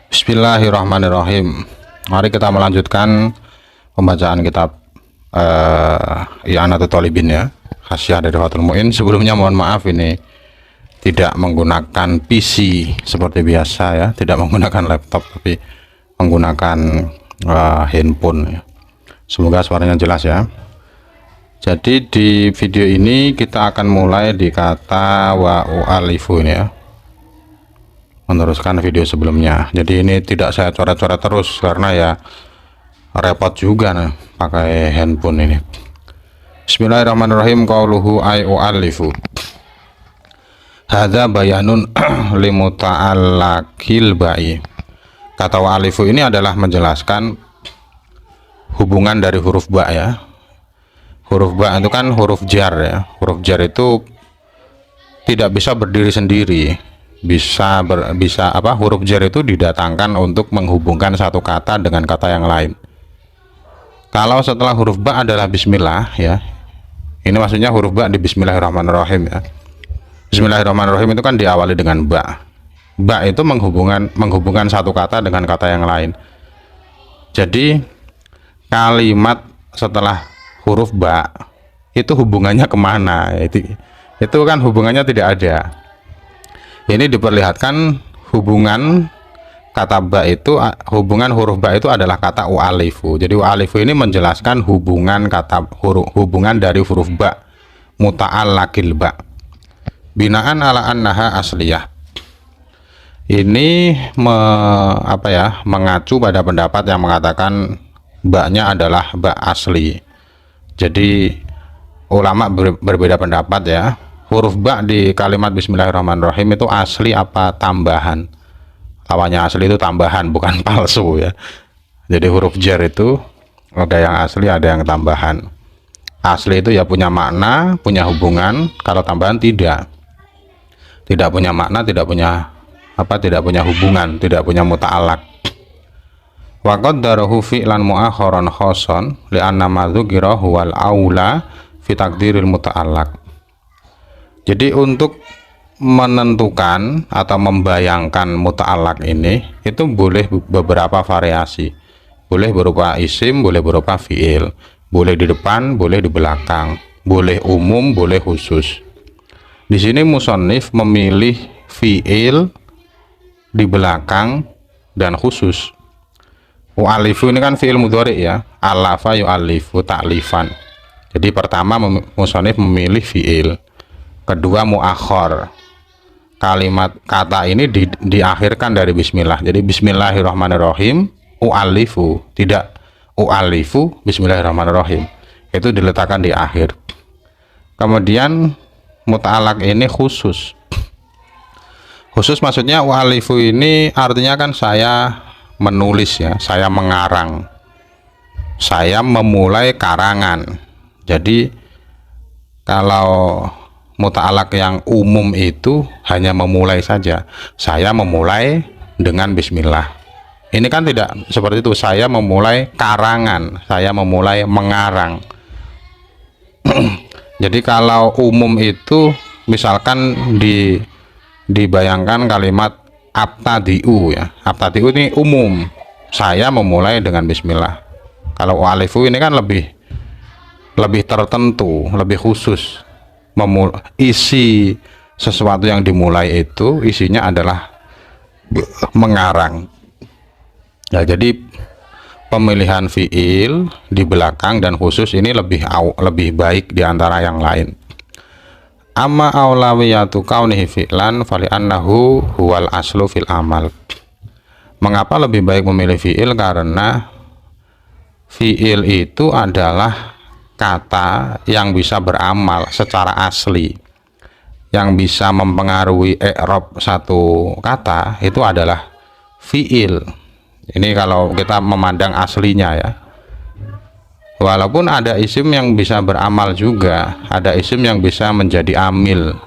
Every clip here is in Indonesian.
Bismillahirrahmanirrahim. Mari kita melanjutkan pembacaan kitab I'anatul Talibin ya, Hasyiah dari Fathul Mu'in. Sebelumnya mohon maaf ini tidak menggunakan PC seperti biasa ya, tidak menggunakan laptop tapi menggunakan handphone ya. Semoga suaranya jelas ya. Jadi di video ini kita akan mulai di kata wa u'alifu ini ya, meneruskan video sebelumnya. Jadi ini tidak saya coret-coret terus karena ya repot juga nih pakai handphone ini. Bismillahirrahmanirrahim. Qauluhu ay u'alifu. Hadza bayanun limuta'allaqil ba'i. Kata wa'alifu ini adalah menjelaskan hubungan dari huruf ba ya. Huruf ba itu kan huruf jar ya. Huruf jar itu tidak bisa berdiri sendiri. Huruf jar itu didatangkan untuk menghubungkan satu kata dengan kata yang lain. Kalau setelah huruf ba adalah bismillah ya, ini maksudnya huruf ba di bismillahirrahmanirrahim ya. Bismillahirrahmanirrahim itu kan diawali dengan ba. Ba itu menghubungkan satu kata dengan kata yang lain. Jadi kalimat setelah huruf ba itu hubungannya kemana? Itu kan hubungannya tidak ada. Ini diperlihatkan hubungan kata ba itu, hubungan huruf ba itu adalah kata u'alifu. Jadi u'alifu ini menjelaskan hubungan hubungan dari huruf ba, muta'allaqil ba, binaan ala annaha asliyah. Ini mengacu pada pendapat yang mengatakan ba-nya adalah ba asli. Jadi ulama berbeda pendapat ya. Huruf ba di kalimat bismillahirrahmanirrahim itu asli apa tambahan? Lawannya asli itu tambahan, bukan palsu ya. Jadi huruf jar itu ada yang asli, ada yang tambahan. Asli itu ya punya makna, punya hubungan. Kalau tambahan tidak punya makna, tidak punya hubungan, tidak punya muta'allaq. Wa qaddarahu fi'lan mu'akharan khassan li'anna ma dzukira huwal aula fi taqdiril muta'allaq. Jadi untuk menentukan atau membayangkan muta'allaq ini itu boleh beberapa variasi. Boleh berupa isim, boleh berupa fi'il, boleh di depan, boleh di belakang, boleh umum, boleh khusus. Di sini musannif memilih fi'il di belakang dan khusus. U'alifu ini kan fi'il mudhari ya, alafa yu'alifu ta'lifan. Jadi pertama musannif memilih fi'il, kedua muakhar. Kalimat kata ini diakhirkan dari bismillah. Jadi bismillahirrahmanirrahim u'alifu, tidak u'alifu bismillahirrahmanirrahim. Itu diletakkan di akhir. Kemudian muta'allaq ini khusus. Khusus maksudnya u'alifu ini artinya kan saya menulis ya, saya mengarang, saya memulai karangan. Jadi kalau muta'allaq yang umum itu hanya memulai saja, saya memulai dengan bismillah. Ini kan tidak seperti itu, saya memulai karangan, saya memulai mengarang. Jadi kalau umum itu misalkan dibayangkan kalimat abtadi'u ya, abtadi'u ini umum, saya memulai dengan bismillah. Kalau u'alifu ini kan lebih tertentu, lebih khusus. Isi sesuatu yang dimulai itu isinya adalah mengarang. Nah, jadi pemilihan fiil di belakang dan khusus ini lebih baik di antara yang lain. Amma aulawiyatu kaunihi fi'lan fali annahu huwal aslu fil amal. Mengapa lebih baik memilih fiil? Karena fiil itu adalah kata yang bisa beramal secara asli, yang bisa mempengaruhi i'rab satu kata itu adalah fiil. Ini kalau kita memandang aslinya ya. Walaupun ada isim yang bisa beramal juga, ada isim yang bisa menjadi amil.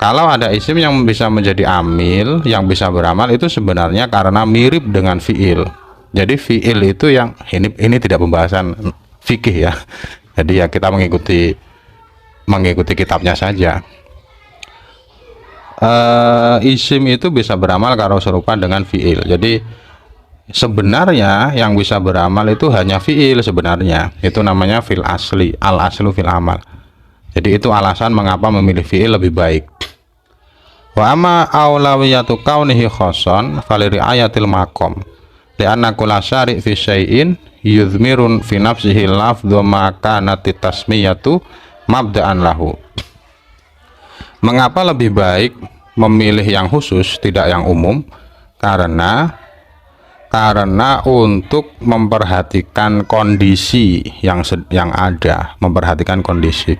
Kalau ada isim yang bisa menjadi amil, yang bisa beramal, itu sebenarnya karena mirip dengan fiil. Jadi fiil itu yang ini tidak pembahasan fikih ya. Jadi ya kita mengikuti kitabnya saja. Isim itu bisa beramal kalau serupa dengan fiil. Jadi sebenarnya yang bisa beramal itu hanya fiil sebenarnya. Itu namanya fil asli, al aslu fil amal. Jadi itu alasan mengapa memilih fiil lebih baik. Wa amma aulawiyatu kaunihi khoson faliri ayatil makom lianna kula syari' fi syai'in yudhmirun fi nafsihi lafdhu ma kanat tasmiyatu mabda'an lahu. Mengapa lebih baik memilih yang khusus tidak yang umum? Karena untuk memperhatikan kondisi yang ada, memperhatikan kondisi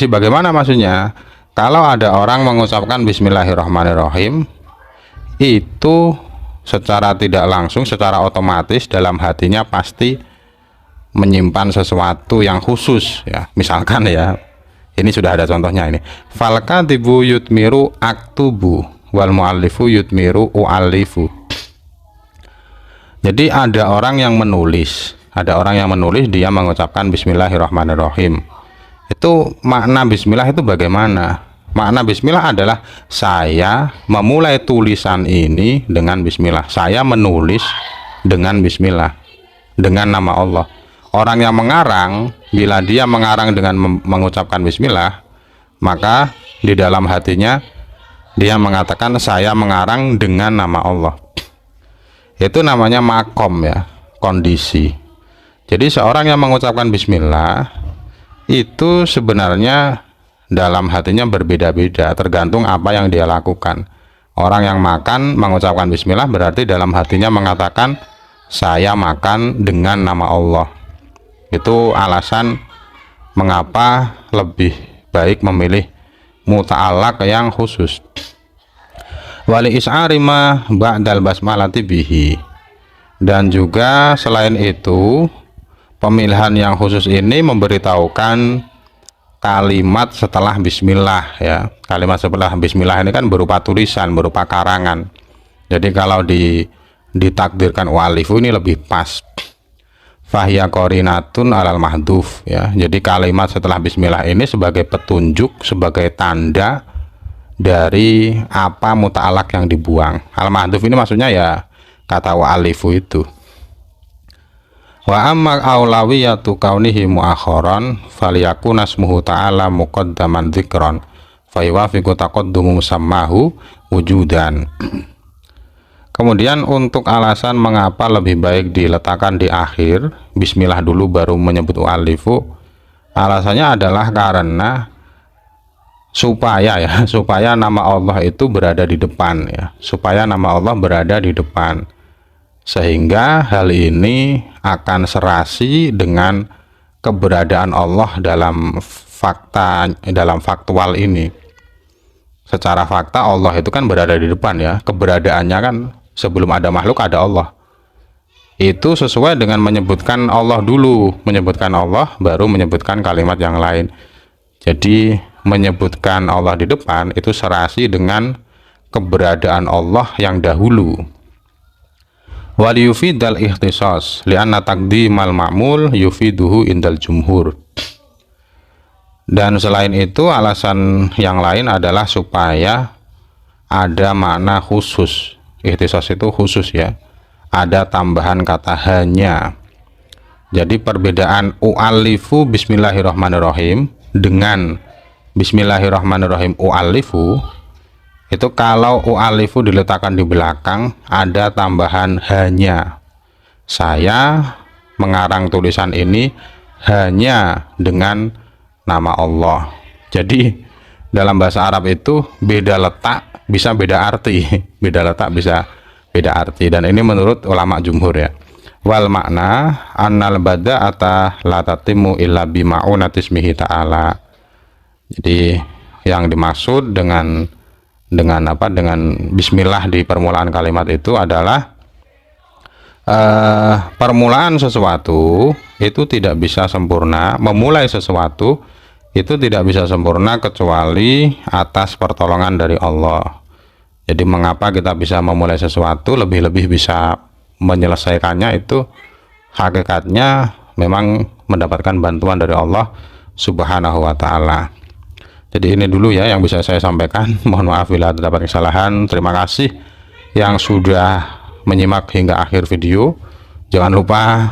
bagaimana maksudnya. Kalau ada orang mengucapkan bismillahirrahmanirrahim, itu secara tidak langsung, secara otomatis dalam hatinya pasti menyimpan sesuatu yang khusus ya. Misalkan ya, ini sudah ada contohnya ini. Falkatibu yutmiru aktubu wal muallifu yutmiru uallifu. Jadi ada orang yang menulis, dia mengucapkan bismillahirrahmanirrahim. Itu makna bismillah itu bagaimana? Makna bismillah adalah saya memulai tulisan ini dengan bismillah. Saya menulis dengan bismillah, dengan nama Allah. Orang yang mengarang, bila dia mengarang dengan mengucapkan bismillah, maka di dalam hatinya dia mengatakan saya mengarang dengan nama Allah. Itu namanya makom ya, kondisi. Jadi seorang yang mengucapkan bismillah itu sebenarnya dalam hatinya berbeda-beda, tergantung apa yang dia lakukan. Orang yang makan mengucapkan bismillah berarti dalam hatinya mengatakan saya makan dengan nama Allah. Itu alasan mengapa lebih baik memilih muta'allaq yang khusus. Wali is'ari ma ba'dal basmalati bihi. Dan juga selain itu, pemilihan yang khusus ini memberitahukan kalimat setelah bismillah ya. Kalimat setelah bismillah ini kan berupa tulisan, berupa karangan. Jadi kalau ditakdirkan walifu ini lebih pas. Fahiya qarinatun alal mahduf ya. Jadi kalimat setelah bismillah ini sebagai petunjuk, sebagai tanda dari apa muta'allaq yang dibuang. Al mahduf ini maksudnya ya kata walifu itu. Wa amma aulawiyatu kaunihi muakharan faliyakun asmuhu ta'ala muqaddaman dzikran fayuwafiqu taqaddumu musammahu wujudan. Kemudian untuk alasan mengapa lebih baik diletakkan di akhir bismillah dulu baru menyebut mu'allifu, alasannya adalah karena supaya nama Allah itu berada di depan ya, supaya nama Allah berada di depan, sehingga hal ini akan serasi dengan keberadaan Allah dalam faktual ini. Secara fakta Allah itu kan berada di depan ya, keberadaannya kan sebelum ada makhluk ada Allah. Itu sesuai dengan menyebutkan Allah dulu, menyebutkan Allah baru menyebutkan kalimat yang lain. Jadi menyebutkan Allah di depan itu serasi dengan keberadaan Allah yang dahulu. Wal yufidal ikhtisas lianna taqdimal ma'mul yufiduhu indal jumhur. Dan selain itu alasan yang lain adalah supaya ada makna khusus. Ikhtisas itu khusus ya, ada tambahan kata hanya. Jadi perbedaan u'allifu bismillahirrahmanirrahim dengan bismillahirrahmanirrahim u'allifu, itu kalau u'allifu diletakkan di belakang ada tambahan hanya. Saya mengarang tulisan ini hanya dengan nama Allah. Jadi dalam bahasa Arab itu beda letak bisa beda arti, beda letak bisa beda arti, dan ini menurut ulama jumhur ya. Wal makna annal bada'ata la tatimu illa bima'unati ismihi ta'ala. Jadi yang dimaksud dengan bismillah di permulaan kalimat itu adalah permulaan sesuatu itu tidak bisa sempurna, memulai sesuatu itu tidak bisa sempurna kecuali atas pertolongan dari Allah. Jadi mengapa kita bisa memulai sesuatu, lebih-lebih bisa menyelesaikannya, itu hakikatnya memang mendapatkan bantuan dari Allah Subhanahu wa ta'ala. Jadi ini dulu ya yang bisa saya sampaikan. Mohon maaf bila terdapat kesalahan. Terima kasih yang sudah menyimak hingga akhir video. Jangan lupa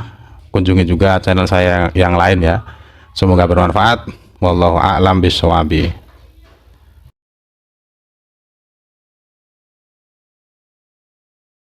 kunjungi juga channel saya yang lain ya. Semoga bermanfaat. Wallahu a'lam bishawab.